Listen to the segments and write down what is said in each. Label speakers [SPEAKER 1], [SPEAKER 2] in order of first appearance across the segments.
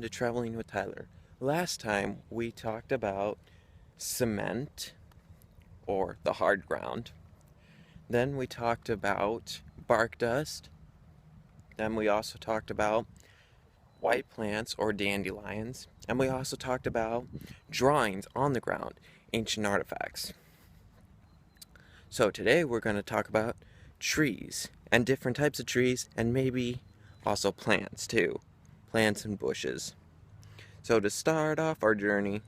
[SPEAKER 1] to Traveling with Tyler. Last time we talked about cement, or the hard ground. Then we talked about bark dust. Then we also talked about white plants or dandelions. And we also talked about drawings on the ground, ancient artifacts. So today we're going to talk about trees and different types of trees, and maybe also plants too. Plants and bushes. So to start off our journey,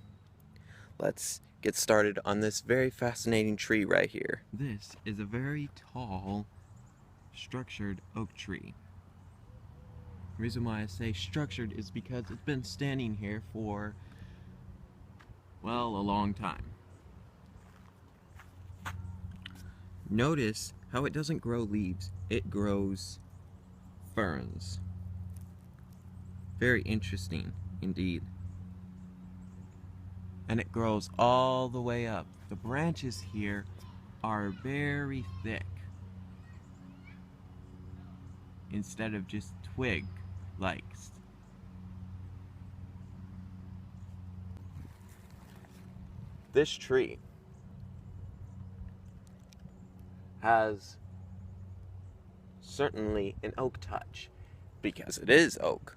[SPEAKER 1] let's get started on this very fascinating tree right here. This is a very tall, structured oak tree. The reason why I say structured is because it's been standing here for, well, a long time. Notice how it doesn't grow leaves, it grows ferns. Very interesting indeed. And it grows all the way up. The branches here are very thick instead of just twig-like. This tree has certainly an oak touch because it is oak.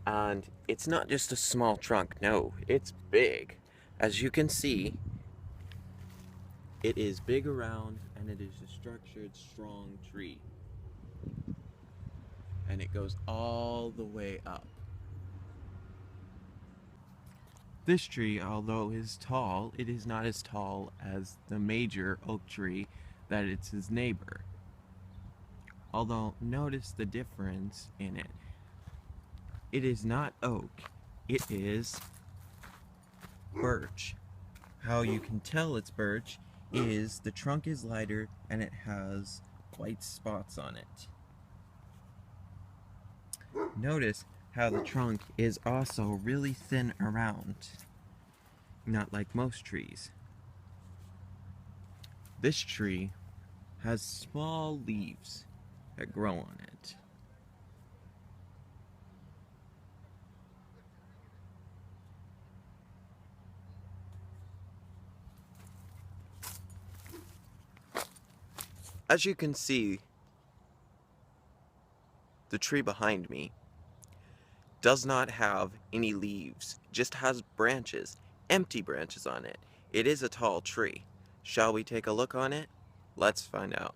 [SPEAKER 1] And it's not just a small trunk, no, it's big. As you can see, it is big around and it is a structured, strong tree. And it goes all the way up. This tree, although is tall, it is not as tall as the major oak tree that it's his neighbor. Although, notice the difference in it. It is not oak, it is birch. How you can tell it's birch is the trunk is lighter and it has white spots on it. Notice how the trunk is also really thin around, not like most trees. This tree has small leaves that grow on it. As you can see, the tree behind me does not have any leaves, just has branches, empty branches on it. It is a tall tree. Shall we take a look on it? Let's find out.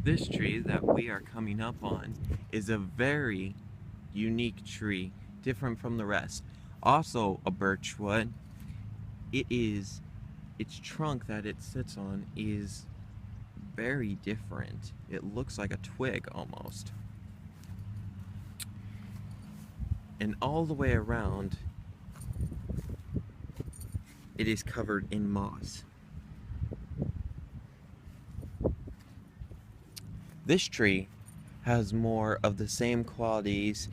[SPEAKER 1] This tree that we are coming up on is a very unique tree, different from the rest. Also a birch wood. Its trunk that it sits on is very different. It looks like a twig almost. And all the way around, it is covered in moss. This tree has more of the same qualities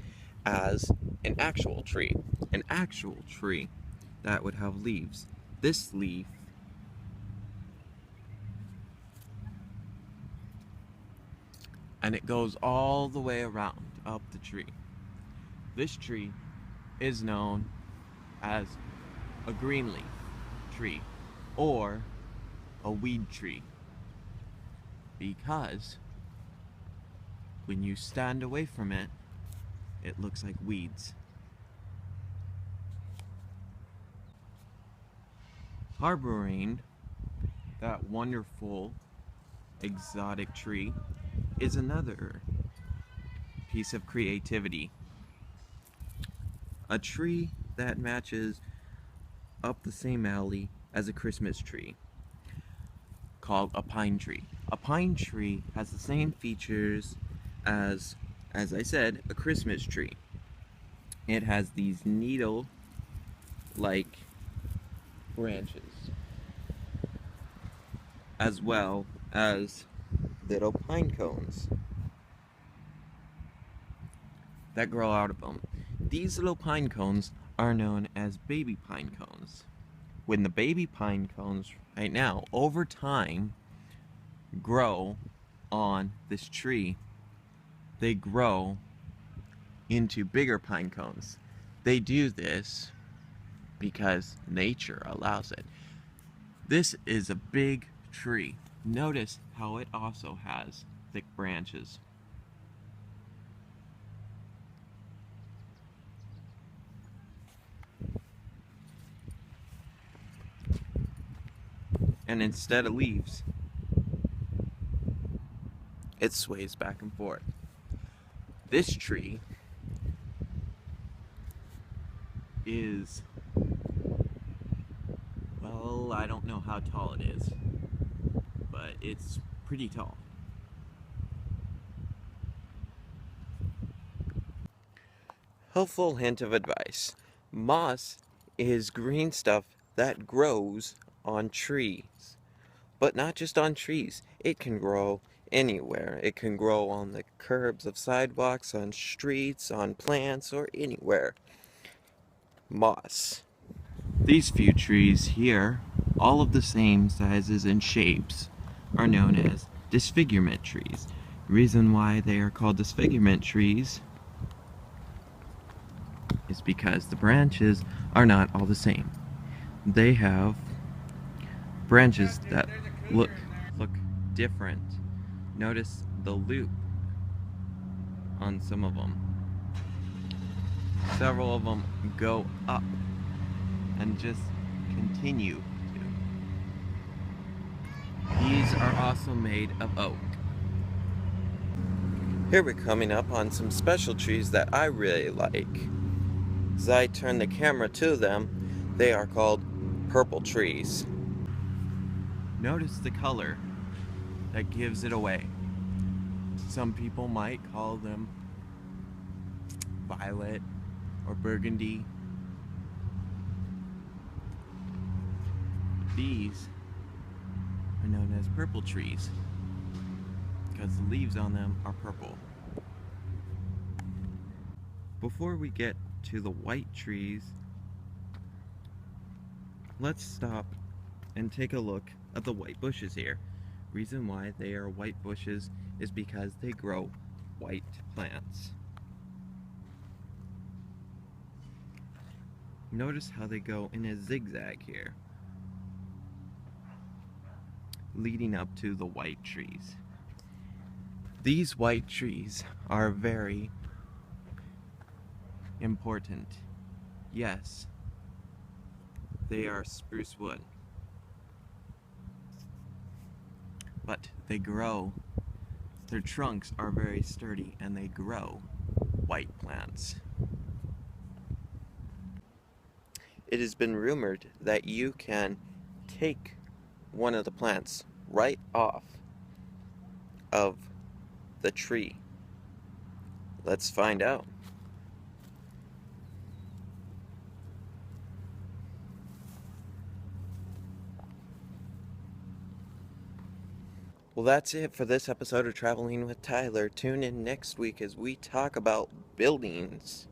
[SPEAKER 1] as an actual tree. An actual tree that would have leaves. This leaf and it goes all the way around up the tree. This tree is known as a greenleaf tree or a weed tree because when you stand away from it, it looks like weeds. Harboring that wonderful exotic tree is another piece of creativity. A tree that matches up the same alley as a Christmas tree, called a pine tree. A pine tree has the same features as I said, a Christmas tree. It has these needle-like branches, as well as little pine cones that grow out of them. These little pine cones are known as baby pine cones. When the baby pine cones right now, over time, grow on this tree, they grow into bigger pine cones. They do this because nature allows it. This is a big tree. Notice how it also has thick branches. And instead of leaves, it sways back and forth. This tree is, well, I don't know how tall it is, but it's pretty tall. Helpful hint of advice. Moss is green stuff that grows on trees. But not just on trees. It can grow anywhere. It can grow on the curbs of sidewalks, on streets, on plants, or anywhere. Moss. These few trees here, all of the same sizes and shapes, are known as disfigurement trees. The reason why they are called disfigurement trees is because the branches are not all the same. They have branches that look different. Notice the loop on some of them. Several of them go up and just continue to. These are also made of oak. Here we're coming up on some special trees that I really like. As I turn the camera to them, they are called purple trees. Notice the color that gives it away. Some people might call them violet or burgundy. These are known as purple trees because the leaves on them are purple. Before we get to the white trees, let's stop and take a look at the white bushes here. Reason why they are white bushes is because they grow white plants. Notice how they go in a zigzag here, leading up to the white trees. These white trees are very important. Yes, they are spruce wood, but they grow. Their trunks are very sturdy and they grow white plants. It has been rumored that you can take one of the plants right off of the tree. Let's find out. Well, that's it for this episode of Traveling with Tyler. Tune in next week as we talk about buildings.